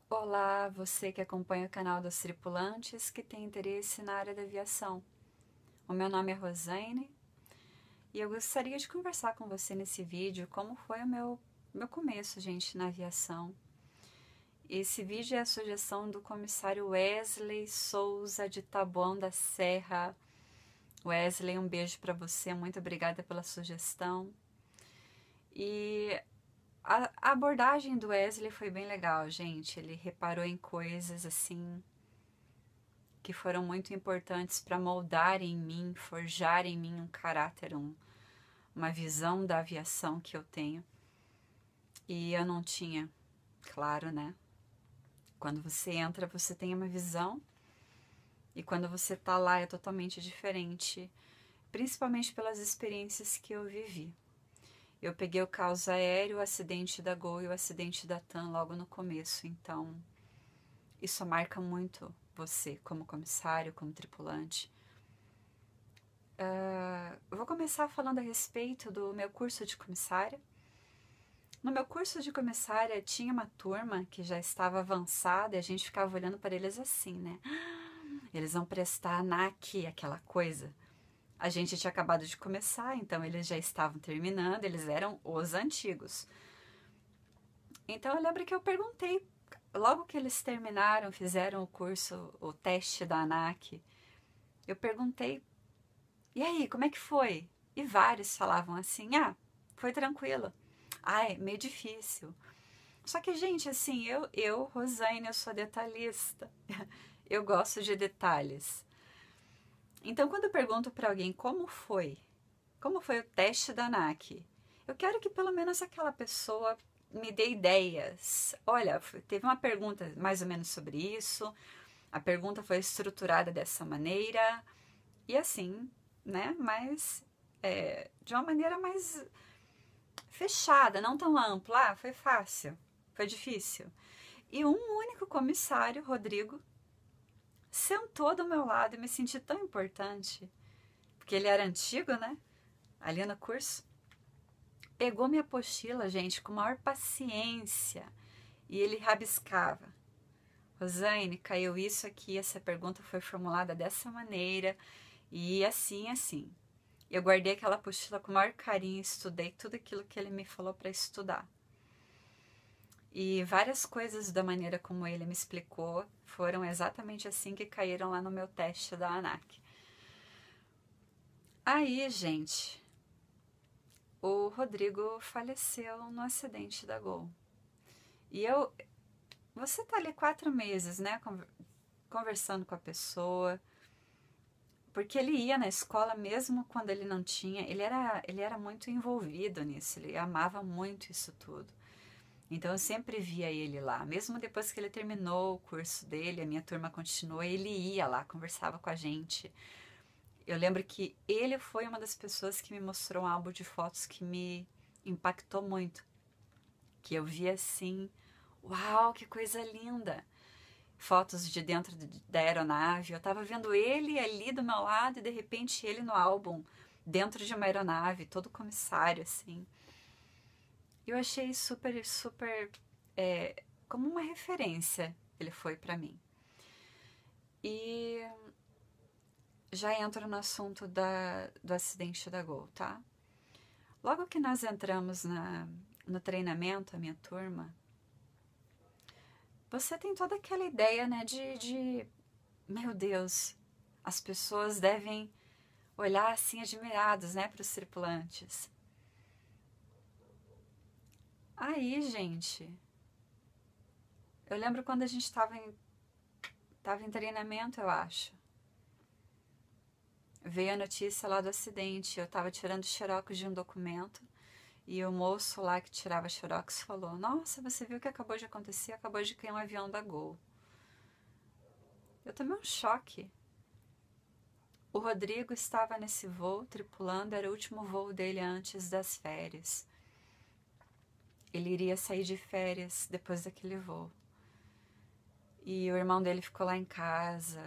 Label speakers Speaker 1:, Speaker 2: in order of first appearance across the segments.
Speaker 1: Olá, você que acompanha o canal dos tripulantes que tem interesse na área da aviação. O meu nome é Rosane e eu gostaria de conversar com você nesse vídeo como foi o meu começo, gente, na aviação. Esse vídeo é a sugestão do comissário Wesley Souza de Taboão da Serra. Wesley, um beijo para você, muito obrigada pela sugestão. E a abordagem do Wesley foi bem legal, gente. Ele reparou em coisas assim que foram muito importantes para moldar em mim, forjar em mim um caráter, uma visão da aviação que eu tenho. E eu não tinha, claro, né? Quando você entra, você tem uma visão, e quando você tá lá é totalmente diferente, principalmente pelas experiências que eu vivi. Eu peguei o caos aéreo, o acidente da Gol e o acidente da TAM logo no começo, então isso marca muito você como comissário, como tripulante. Eu vou começar falando a respeito do meu curso de comissária. No meu curso de comissária tinha uma turma que já estava avançada e a gente ficava olhando para eles assim, né? Eles vão prestar ANAC, aquela coisa. A gente tinha acabado de começar, então eles já estavam terminando, eles eram os antigos. Então eu lembro que eu perguntei, logo que eles terminaram, fizeram o curso, o teste da ANAC, eu perguntei, e aí, como é que foi? E vários falavam assim, foi tranquilo. É meio difícil. Só que, gente, assim, Rosane, eu sou detalhista. Eu gosto de detalhes. Então, quando eu pergunto para alguém como foi o teste da ANAC, eu quero que pelo menos aquela pessoa me dê ideias. Olha, teve uma pergunta mais ou menos sobre isso, a pergunta foi estruturada dessa maneira, e assim, né? Mas de uma maneira mais fechada, não tão ampla. Foi fácil, foi difícil. E um único comissário, Rodrigo, sentou do meu lado e me senti tão importante, porque ele era antigo, né? Ali no curso. Pegou minha apostila, gente, com maior paciência, e ele rabiscava. Rosane, caiu isso aqui, essa pergunta foi formulada dessa maneira, e assim, assim. Eu guardei aquela apostila com o maior carinho, estudei tudo aquilo que ele me falou para estudar. E várias coisas da maneira como ele me explicou foram exatamente assim que caíram lá no meu teste da ANAC. Aí, gente, o Rodrigo faleceu no acidente da Gol. E você tá ali 4 meses, né, conversando com a pessoa, porque ele ia na escola mesmo quando ele não tinha, ele era muito envolvido nisso, ele amava muito isso tudo. Então eu sempre via ele lá, mesmo depois que ele terminou o curso dele, a minha turma continuou, ele ia lá, conversava com a gente. Eu lembro que ele foi uma das pessoas que me mostrou um álbum de fotos que me impactou muito, que eu via assim, uau, que coisa linda! Fotos de dentro da aeronave, eu tava vendo ele ali do meu lado e de repente ele no álbum, dentro de uma aeronave, todo comissário, assim. Eu achei super, super como uma referência ele foi para mim. E já entro no assunto do acidente da Gol, tá? Logo que nós entramos no treinamento, a minha turma, você tem toda aquela ideia, né, meu Deus, as pessoas devem olhar assim admirados, né, para os tripulantes. Aí, gente, eu lembro quando a gente estava em treinamento, eu acho. Veio a notícia lá do acidente, eu estava tirando xerox de um documento e o moço lá que tirava xerox falou: Nossa, você viu o que acabou de acontecer? Acabou de cair um avião da Gol. Eu tomei um choque. O Rodrigo estava nesse voo tripulando, era o último voo dele antes das férias. Ele iria sair de férias depois daquele voo. E o irmão dele ficou lá em casa.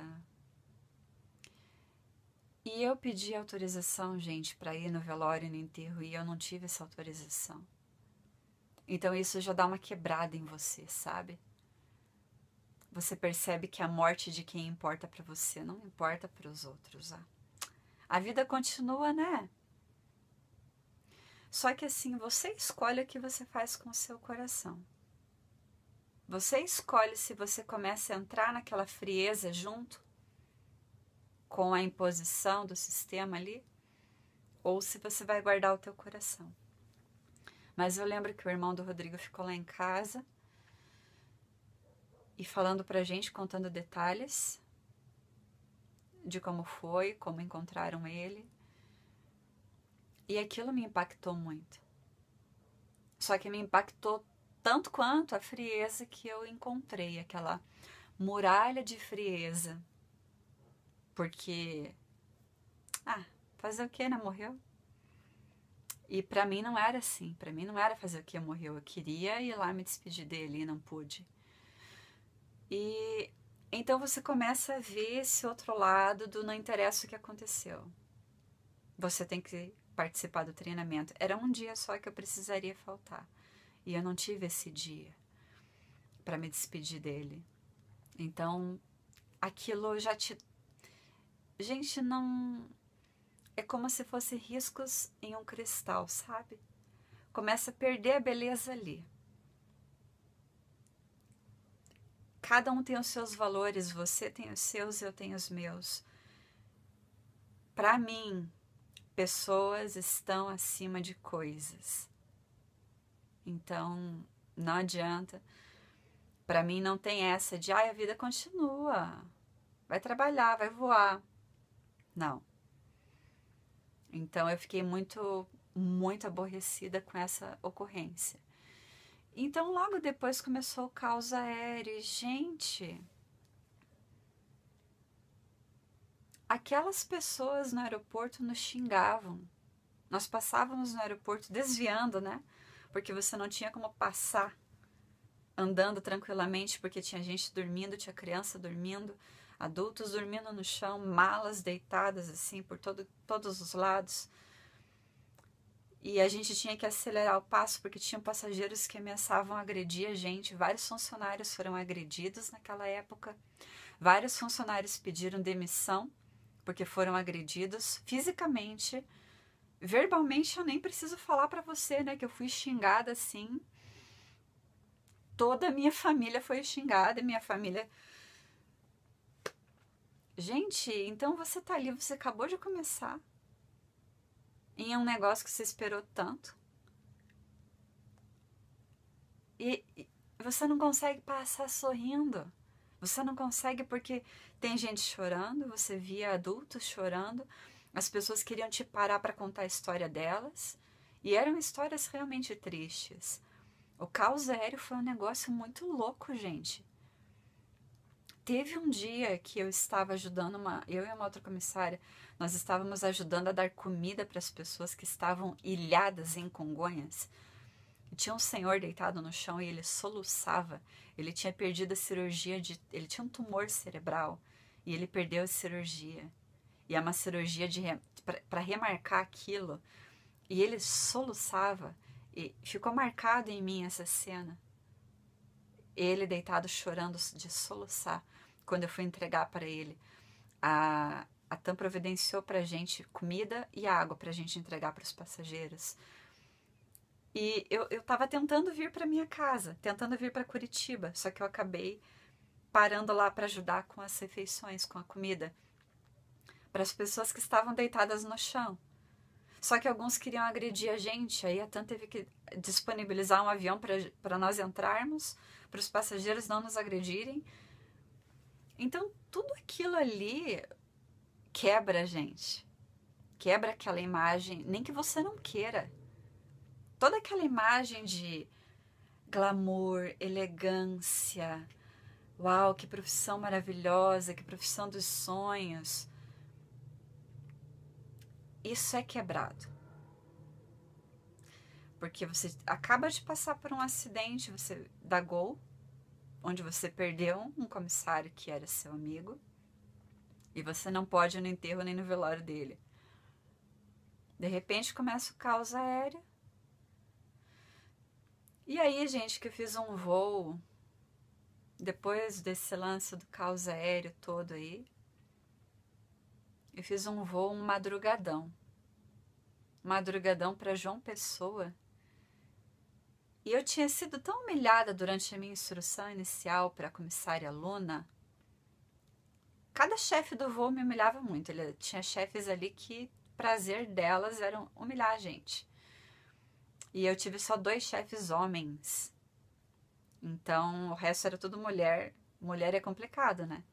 Speaker 1: E eu pedi autorização, gente, para ir no velório e no enterro, e eu não tive essa autorização. Então isso já dá uma quebrada em você, sabe? você percebe que a morte de quem importa para você não importa para os outros. A vida continua, né? Só que assim, você escolhe o que você faz com o seu coração. Você escolhe se você começa a entrar naquela frieza junto com a imposição do sistema ali, ou se você vai guardar o teu coração. Mas eu lembro que o irmão do Rodrigo ficou lá em casa e falando pra gente, contando detalhes de como foi, como encontraram ele. E aquilo me impactou muito. Só que me impactou tanto quanto a frieza que eu encontrei, aquela muralha de frieza. Porque, fazer o que, né? Morreu. E pra mim não era assim. Pra mim não era fazer o que, morreu. Eu queria ir lá me despedir dele e não pude. E então você começa a ver esse outro lado do não interessa o que aconteceu. Você tem que participar do treinamento. Era um dia só que eu precisaria faltar. E eu não tive esse dia para me despedir dele. Então, aquilo já te... Gente, não... É como se fosse riscos em um cristal, sabe? Começa a perder a beleza ali. Cada um tem os seus valores, você tem os seus, eu tenho os meus. Para mim, pessoas estão acima de coisas. Então, não adianta. Para mim não tem essa de, a vida continua. Vai trabalhar, vai voar. Não. Então, eu fiquei muito, muito aborrecida com essa ocorrência. Então, logo depois começou o caos aéreo. E, gente, aquelas pessoas no aeroporto nos xingavam. Nós passávamos no aeroporto desviando, né? Porque você não tinha como passar andando tranquilamente, porque tinha gente dormindo, tinha criança dormindo, adultos dormindo no chão, malas deitadas assim por todos os lados. E a gente tinha que acelerar o passo, porque tinham passageiros que ameaçavam agredir a gente. Vários funcionários foram agredidos naquela época. Vários funcionários pediram demissão, porque foram agredidos fisicamente. Verbalmente, eu nem preciso falar pra você, né, que eu fui xingada assim. Toda a minha família foi xingada, minha família... Gente, então você tá ali, você acabou de começar em um negócio que você esperou tanto. E você não consegue passar sorrindo. Você não consegue porque tem gente chorando, você via adultos chorando, as pessoas queriam te parar para contar a história delas, e eram histórias realmente tristes. O caos aéreo foi um negócio muito louco, gente. Teve um dia que eu estava ajudando eu e uma outra comissária, nós estávamos ajudando a dar comida para as pessoas que estavam ilhadas em Congonhas. E tinha um senhor deitado no chão e ele soluçava. Ele tinha perdido a cirurgia ele tinha um tumor cerebral e ele perdeu a cirurgia. E é uma cirurgia para remarcar aquilo. E ele soluçava e ficou marcado em mim essa cena. Ele deitado chorando de soluçar. Quando eu fui entregar para ele, a TAM providenciou para a gente comida e água para a gente entregar para os passageiros. E eu estava tentando vir para minha casa, tentando vir para Curitiba, só que eu acabei parando lá para ajudar com as refeições, com a comida, para as pessoas que estavam deitadas no chão. Só que alguns queriam agredir a gente, aí a TAM teve que disponibilizar um avião para nós entrarmos, para os passageiros não nos agredirem. Então, tudo aquilo ali quebra a gente. Quebra aquela imagem, nem que você não queira. Toda aquela imagem de glamour, elegância, uau, que profissão maravilhosa, que profissão dos sonhos. Isso é quebrado. Porque você acaba de passar por um acidente, da Gol, onde você perdeu um comissário que era seu amigo, e você não pode ir no enterro nem no velório dele. De repente começa o caos aéreo. E aí, gente, que eu fiz um voo depois desse lance do caos aéreo todo aí, eu fiz um voo, um madrugadão para João Pessoa. E eu tinha sido tão humilhada durante a minha instrução inicial para a comissária Luna. Cada chefe do voo me humilhava muito. Ele tinha chefes ali que o prazer delas era humilhar a gente. E eu tive só 2 chefes homens. Então, o resto era tudo mulher. Mulher é complicado, né?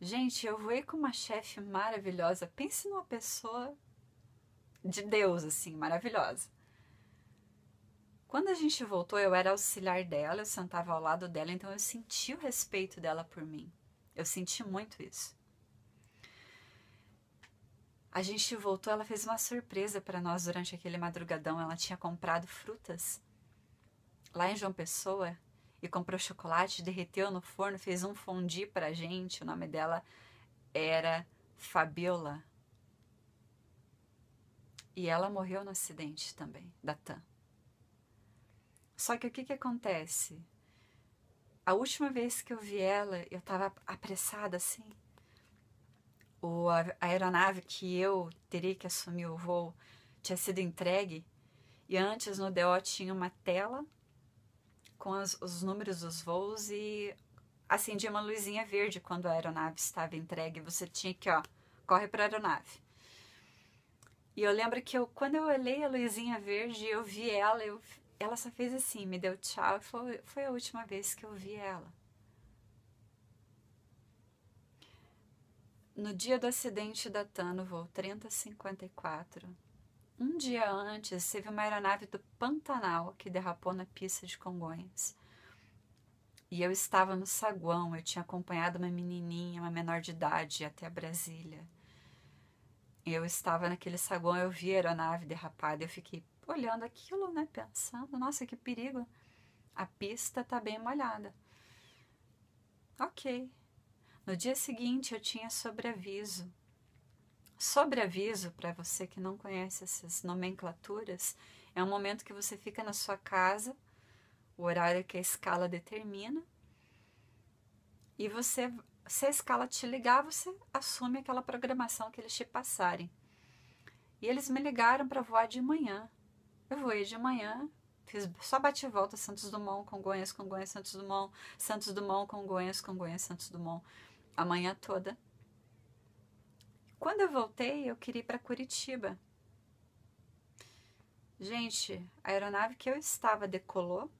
Speaker 1: Gente, eu voei com uma chefe maravilhosa. Pense numa pessoa de Deus, assim, maravilhosa. Quando a gente voltou, eu era auxiliar dela, eu sentava ao lado dela, então eu senti o respeito dela por mim. Eu senti muito isso. A gente voltou, ela fez uma surpresa para nós durante aquele madrugadão. Ela tinha comprado frutas lá em João Pessoa e comprou chocolate, derreteu no forno, fez um fondue pra gente. O nome dela era Fabiola. E ela morreu no acidente também, da TAM. Só que o que acontece? A última vez que eu vi ela, eu tava apressada assim. A aeronave que eu teria que assumir o voo tinha sido entregue. E antes no DO tinha uma tela com os números dos voos e acendia uma luzinha verde quando a aeronave estava entregue. Você tinha que, corre para a aeronave. E eu lembro que quando eu olhei a luzinha verde, eu vi ela, ela só fez assim, me deu tchau. E foi a última vez que eu vi ela. No dia do acidente da TAM, no voo 3054, um dia antes, teve uma aeronave do Pantanal que derrapou na pista de Congonhas. E eu estava no saguão, eu tinha acompanhado uma menininha, uma menor de idade, até Brasília. Eu estava naquele saguão, eu vi a aeronave derrapada, eu fiquei olhando aquilo, né, pensando, nossa, que perigo. A pista tá bem molhada. Ok. No dia seguinte eu tinha sobreaviso. Sobreaviso, para você que não conhece essas nomenclaturas, é um momento que você fica na sua casa, o horário que a escala determina, e você, se a escala te ligar, você assume aquela programação que eles te passarem. E eles me ligaram para voar de manhã. Eu voei de manhã, só bate e volta, Santos Dumont, Congonhas, Congonhas, Santos Dumont, Santos Dumont, Congonhas, Congonhas, Santos Dumont, a manhã toda. Quando eu voltei, eu queria ir para Curitiba. Gente, a aeronave que eu estava decolou,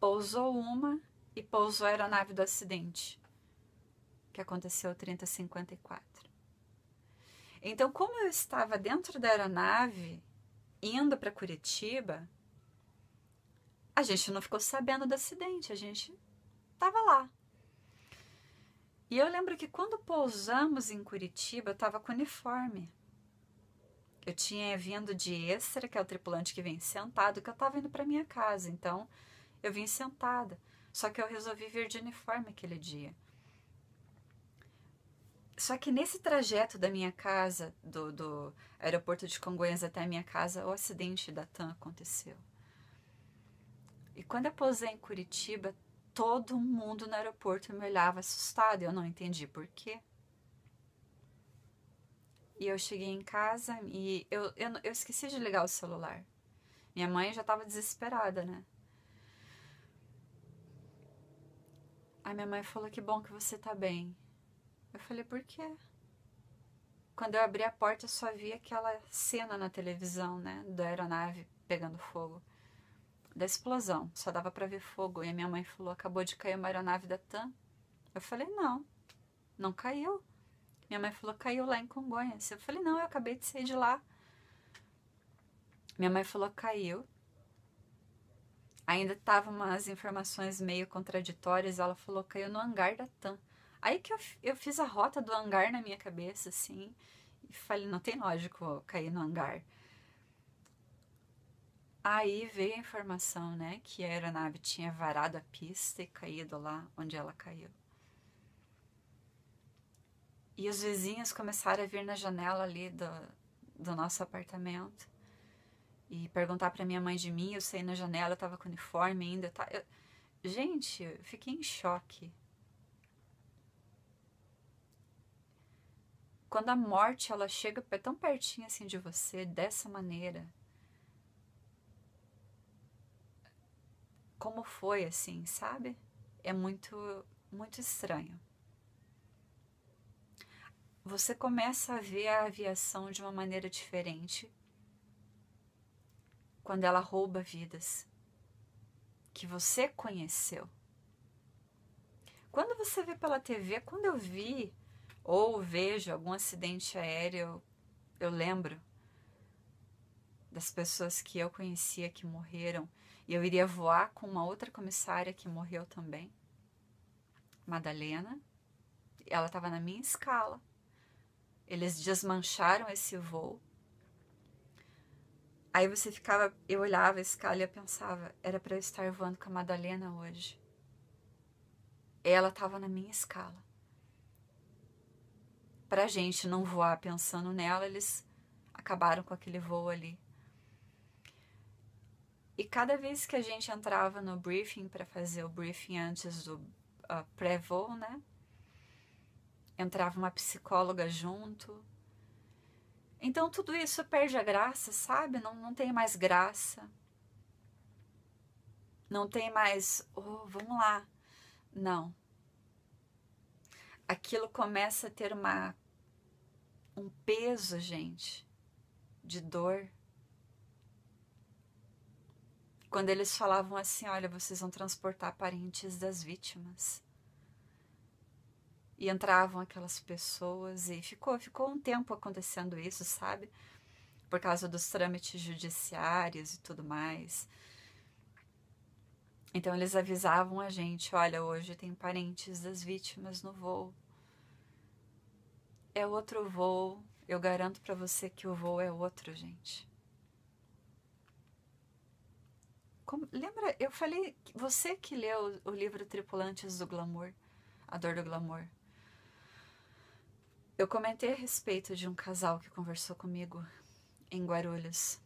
Speaker 1: pousou uma e pousou a aeronave do acidente, que aconteceu 3054. Então, como eu estava dentro da aeronave, indo para Curitiba, a gente não ficou sabendo do acidente, a gente estava lá. E eu lembro que quando pousamos em Curitiba, eu estava com uniforme. Eu tinha vindo de extra, que é o tripulante que vem sentado, que eu estava indo para minha casa. Então, eu vim sentada. Só que eu resolvi vir de uniforme aquele dia. Só que nesse trajeto da minha casa, do aeroporto de Congonhas até a minha casa, o acidente da TAM aconteceu. E quando eu pousei em Curitiba, todo mundo no aeroporto me olhava assustado. Eu não entendi por quê. E eu cheguei em casa e eu esqueci de ligar o celular. Minha mãe já estava desesperada, né? Aí minha mãe falou, que bom que você tá bem. Eu falei, por quê? Quando eu abri a porta, eu só vi aquela cena na televisão, né? Da aeronave pegando fogo. Da explosão, só dava pra ver fogo. E a minha mãe falou, acabou de cair uma aeronave da TAM. Eu falei, não caiu. Minha mãe falou, caiu lá em Congonhas. Eu falei, não, eu acabei de sair de lá. Minha mãe falou, caiu. Ainda estavam umas informações meio contraditórias. Ela falou, caiu no hangar da TAM. Aí que eu fiz a rota do hangar na minha cabeça, assim. E falei, não tem lógico cair no hangar. Aí veio a informação, né, que a aeronave tinha varado a pista e caído lá onde ela caiu. E os vizinhos começaram a vir na janela ali do nosso apartamento e perguntar para minha mãe de mim. Eu saí na janela, eu tava com uniforme ainda. Gente, eu fiquei em choque. Quando a morte ela chega tão pertinho assim de você, dessa maneira, como foi assim, sabe? É muito, muito estranho. Você começa a ver a aviação de uma maneira diferente quando ela rouba vidas que você conheceu. Quando você vê pela TV, quando eu vi ou vejo algum acidente aéreo, eu lembro das pessoas que eu conhecia que morreram, e eu iria voar com uma outra comissária que morreu também, Madalena. Ela estava na minha escala. Eles desmancharam esse voo. Aí você ficava, eu olhava a escala e eu pensava, era para eu estar voando com a Madalena hoje. Ela estava na minha escala. Pra gente não voar pensando nela, eles acabaram com aquele voo ali. E cada vez que a gente entrava no briefing para fazer o briefing antes do pré-voo, né? Entrava uma psicóloga junto. Então tudo isso perde a graça, sabe? Não tem mais graça. Não tem mais, oh, vamos lá. Não. Aquilo começa a ter um peso, gente, de dor. Quando eles falavam assim, olha, vocês vão transportar parentes das vítimas. E entravam aquelas pessoas e ficou um tempo acontecendo isso, sabe? Por causa dos trâmites judiciários e tudo mais. Então eles avisavam a gente, olha, hoje tem parentes das vítimas no voo. É outro voo, eu garanto pra você que o voo é outro, gente. Lembra, eu falei, você que leu o livro Tripulantes do Glamour, A Dor do Glamour. Eu comentei a respeito de um casal que conversou comigo em Guarulhos.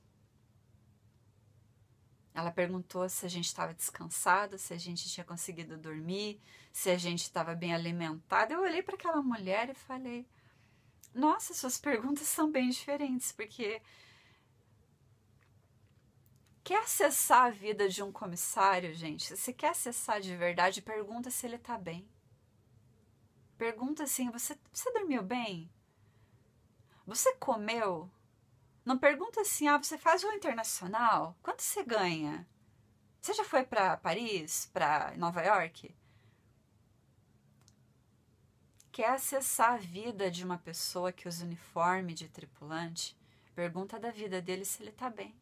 Speaker 1: Ela perguntou se a gente estava descansado, se a gente tinha conseguido dormir, se a gente estava bem alimentado. Eu olhei para aquela mulher e falei, nossa, suas perguntas são bem diferentes, porque quer acessar a vida de um comissário, gente? Se quer acessar de verdade, pergunta se ele está bem. Pergunta assim, você dormiu bem? Você comeu? Não pergunta assim, você faz voo internacional? Quanto você ganha? Você já foi para Paris, para Nova York? Quer acessar a vida de uma pessoa que usa uniforme de tripulante? Pergunta da vida dele se ele tá bem.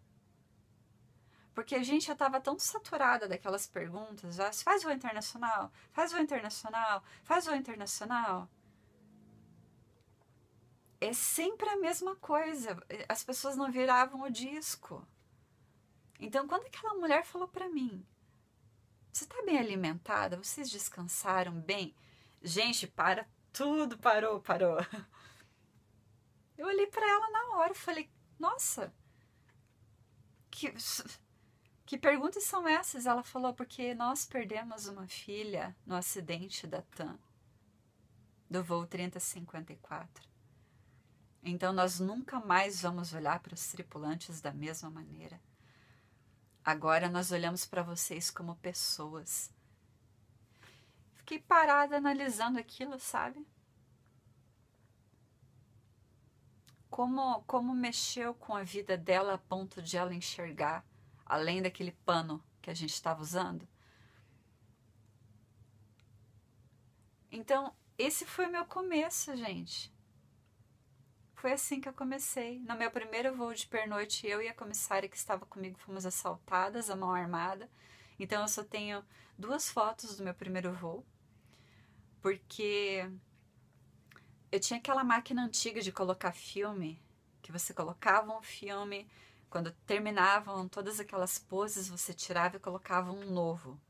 Speaker 1: Porque a gente já estava tão saturada daquelas perguntas, faz voo internacional? Faz voo internacional? Faz voo internacional? É sempre a mesma coisa. As pessoas não viravam o disco. Então, quando aquela mulher falou para mim, você tá bem alimentada? Vocês descansaram bem? Gente, tudo parou. Eu olhei para ela na hora e falei, nossa, que perguntas são essas? Ela falou, porque nós perdemos uma filha no acidente da TAM, do voo 3054. Então nós nunca mais vamos olhar para os tripulantes da mesma maneira. Agora nós olhamos para vocês como pessoas. Fiquei parada analisando aquilo, sabe? Como mexeu com a vida dela a ponto de ela enxergar, além daquele pano que a gente estava usando. Então, esse foi o meu começo, gente. Foi assim que eu comecei. No meu primeiro voo de pernoite, eu e a comissária que estava comigo fomos assaltadas, a mão armada. Então, eu só tenho 2 fotos do meu primeiro voo, porque eu tinha aquela máquina antiga de colocar filme, que você colocava um filme, quando terminavam todas aquelas poses, você tirava e colocava um novo.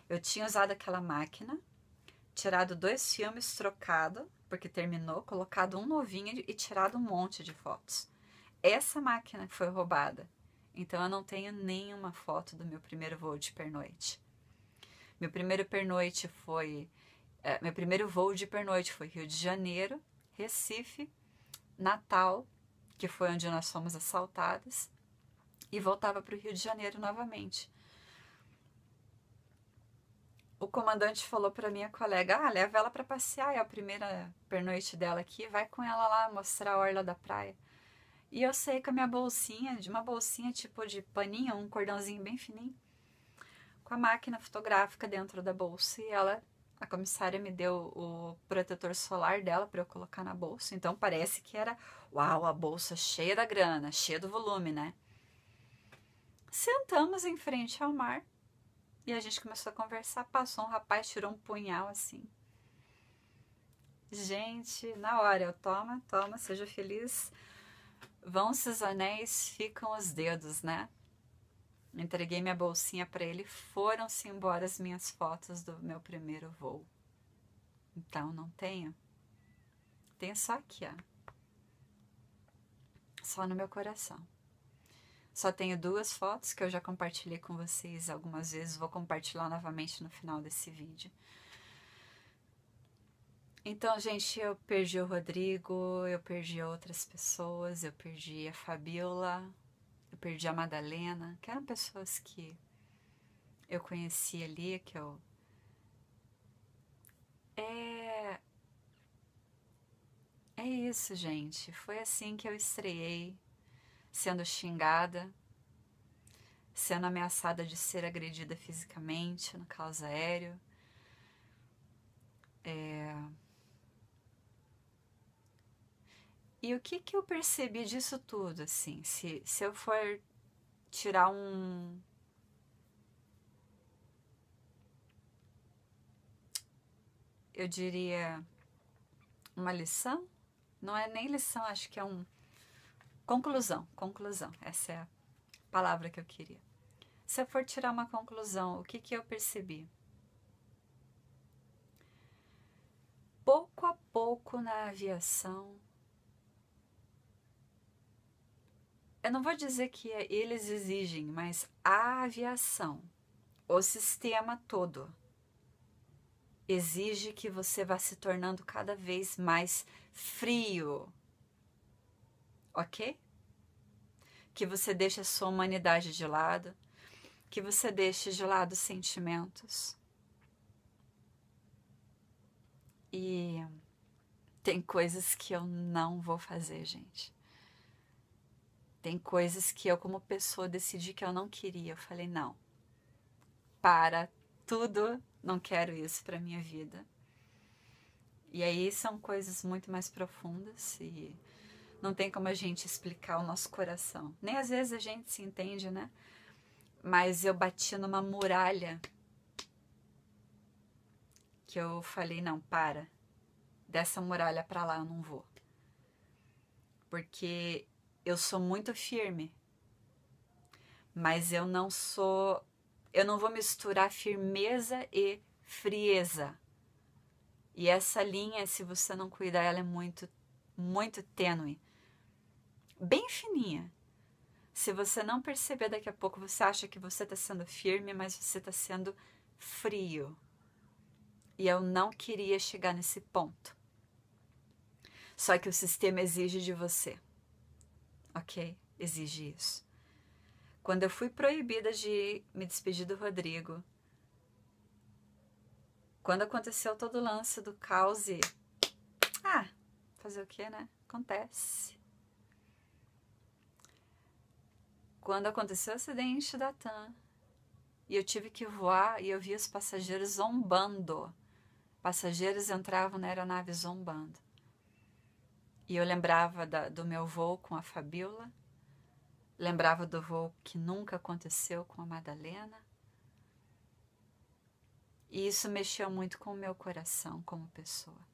Speaker 1: Eu tinha usado aquela máquina, tirado 2 filmes, trocado, porque terminou, colocado um novinho e tirado um monte de fotos. Essa máquina foi roubada, então eu não tenho nenhuma foto do meu primeiro voo de pernoite. Meu primeiro pernoite foi... meu primeiro voo de pernoite foi Rio de Janeiro, Recife, Natal, que foi onde nós fomos assaltadas, e voltava para o Rio de Janeiro novamente. O comandante falou para minha colega, leva ela para passear, é a primeira pernoite dela aqui, vai com ela lá mostrar a orla da praia. E eu saí com a minha bolsinha, de uma bolsinha tipo de paninho, um cordãozinho bem fininho, com a máquina fotográfica dentro da bolsa, e a comissária me deu o protetor solar dela para eu colocar na bolsa, então parece que era, uau, a bolsa cheia da grana, cheia do volume, né? Sentamos em frente ao mar e a gente começou a conversar, passou um rapaz, tirou um punhal assim. Gente, na hora eu, toma, seja feliz, vão-se os anéis, ficam os dedos, né? Entreguei minha bolsinha para ele, foram-se embora as minhas fotos do meu primeiro voo. Então, não tenho. Tenho só aqui, ó. Só no meu coração. Só tenho 2 fotos que eu já compartilhei com vocês algumas vezes. Vou compartilhar novamente no final desse vídeo. Então, gente, eu perdi o Rodrigo, eu perdi outras pessoas, eu perdi a Fabiola, eu perdi a Madalena, que eram pessoas que eu conheci ali, que eu... É isso, gente. Foi assim que eu estreiei, sendo xingada, sendo ameaçada de ser agredida fisicamente no caos aéreo. E o que eu percebi disso tudo, assim? Se eu for tirar eu diria, uma lição? Não é nem lição, acho que é conclusão. Essa é a palavra que eu queria. Se eu for tirar uma conclusão, o que eu percebi? Pouco a pouco na aviação, eu não vou dizer que eles exigem, mas a aviação, o sistema todo, exige que você vá se tornando cada vez mais frio, ok? Que você deixe a sua humanidade de lado, que você deixe de lado sentimentos. E tem coisas que eu não vou fazer, gente. Tem coisas que eu, como pessoa, decidi que eu não queria. Eu falei, não, para tudo, não quero isso para minha vida. E aí são coisas muito mais profundas e não tem como a gente explicar o nosso coração. Nem às vezes a gente se entende, né? Mas eu bati numa muralha que eu falei, não, para. Dessa muralha para lá eu não vou. Porque eu sou muito firme. Mas eu não vou misturar firmeza e frieza. E essa linha, se você não cuidar, ela é muito, muito tênue. Bem fininha. Se você não perceber, daqui a pouco você acha que você está sendo firme, mas você está sendo frio. E eu não queria chegar nesse ponto. Só que o sistema exige de você. Ok? Exige isso. Quando eu fui proibida de me despedir do Rodrigo, quando aconteceu todo o lance do caos e... fazer o quê, né? Acontece. Quando aconteceu o acidente da TAM, e eu tive que voar, e eu vi os passageiros zombando. Passageiros entravam na aeronave zombando. E eu lembrava do meu voo com a Fabiola, lembrava do voo que nunca aconteceu com a Madalena. E isso mexeu muito com o meu coração como pessoa.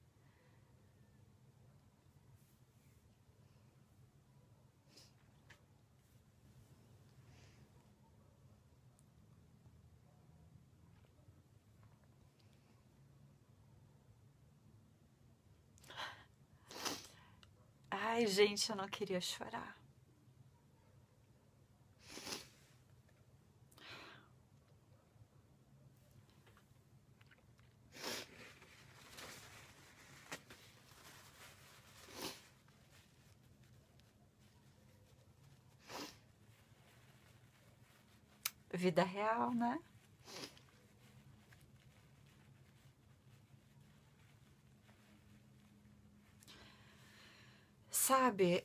Speaker 1: Ai, gente, eu não queria chorar. vida real, né? Sabe,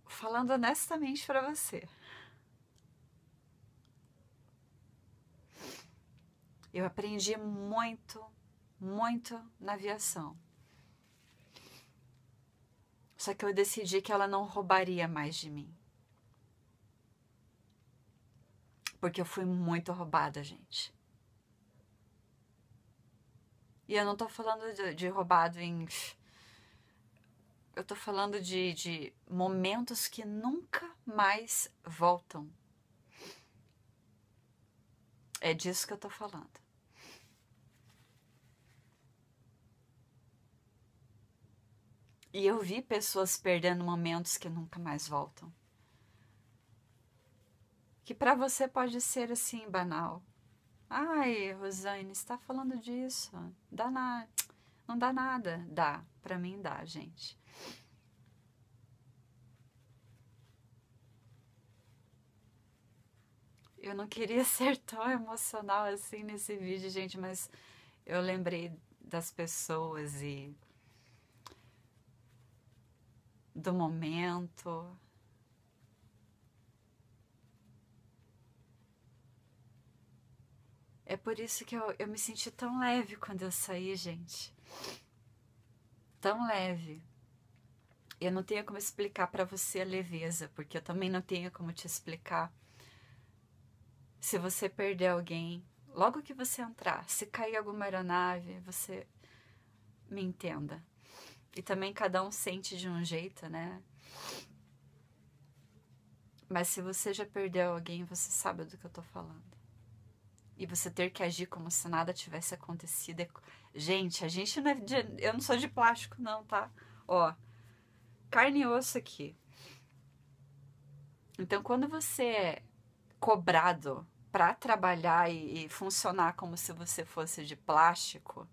Speaker 1: falando honestamente pra você, eu aprendi muito, muito na aviação. Só que eu decidi que ela não roubaria mais de mim. Porque eu fui muito roubada, gente. E eu não tô falando de roubado em... Eu tô falando de momentos que nunca mais voltam. É disso que eu tô falando. E eu vi pessoas perdendo momentos que nunca mais voltam. Que pra você pode ser assim, banal. Ai, Rosane, você tá falando disso. Não dá nada. Dá. Pra mim dá, gente. Eu não queria ser tão emocional assim nesse vídeo, gente, mas eu lembrei das pessoas e do momento. É por isso que eu me senti tão leve quando eu saí, gente. Tão leve. Eu não tenho como explicar pra você a leveza, porque eu também não tenho como te explicar. Se você perder alguém, logo que você entrar, se cair alguma aeronave, você me entenda. E também cada um sente de um jeito, né? Mas se você já perdeu alguém, você sabe do que eu tô falando. E você ter que agir como se nada tivesse acontecido. Gente, a gente não é eu não sou de plástico não, tá? Ó, carne e osso aqui. Então, quando você é cobrado para trabalhar e funcionar como se você fosse de plástico,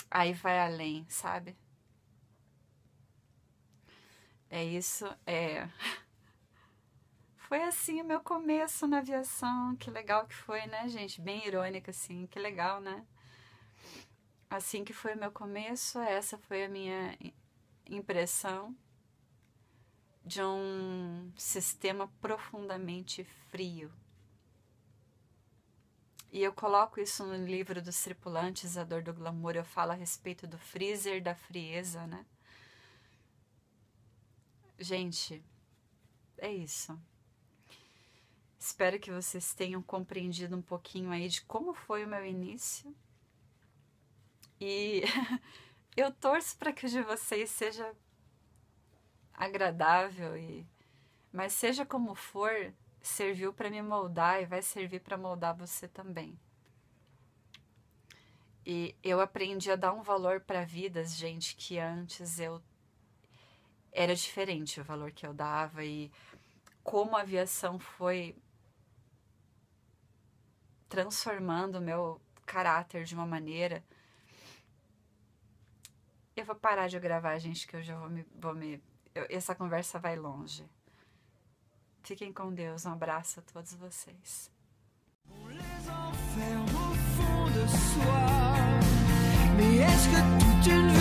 Speaker 1: aí vai além, sabe? É isso, Foi assim o meu começo na aviação, que legal que foi, né, gente? Bem irônica, assim, que legal, né? Assim que foi o meu começo, essa foi a minha impressão de um sistema profundamente frio. E eu coloco isso no livro dos tripulantes, A Dor do Glamour, eu falo a respeito do freezer da frieza, né? Gente, é isso. Espero que vocês tenham compreendido um pouquinho aí de como foi o meu início. E eu torço para que o de vocês seja agradável, mas seja como for, serviu para me moldar e vai servir para moldar você também. E eu aprendi a dar um valor para vidas, gente, que antes era diferente o valor que eu dava, e como a aviação foi transformando o meu caráter de uma maneira. Eu vou parar de gravar, gente, que eu já essa conversa vai longe. Fiquem com Deus, um abraço a todos vocês. On les enferme au fond de soi, mais est-ce que toute une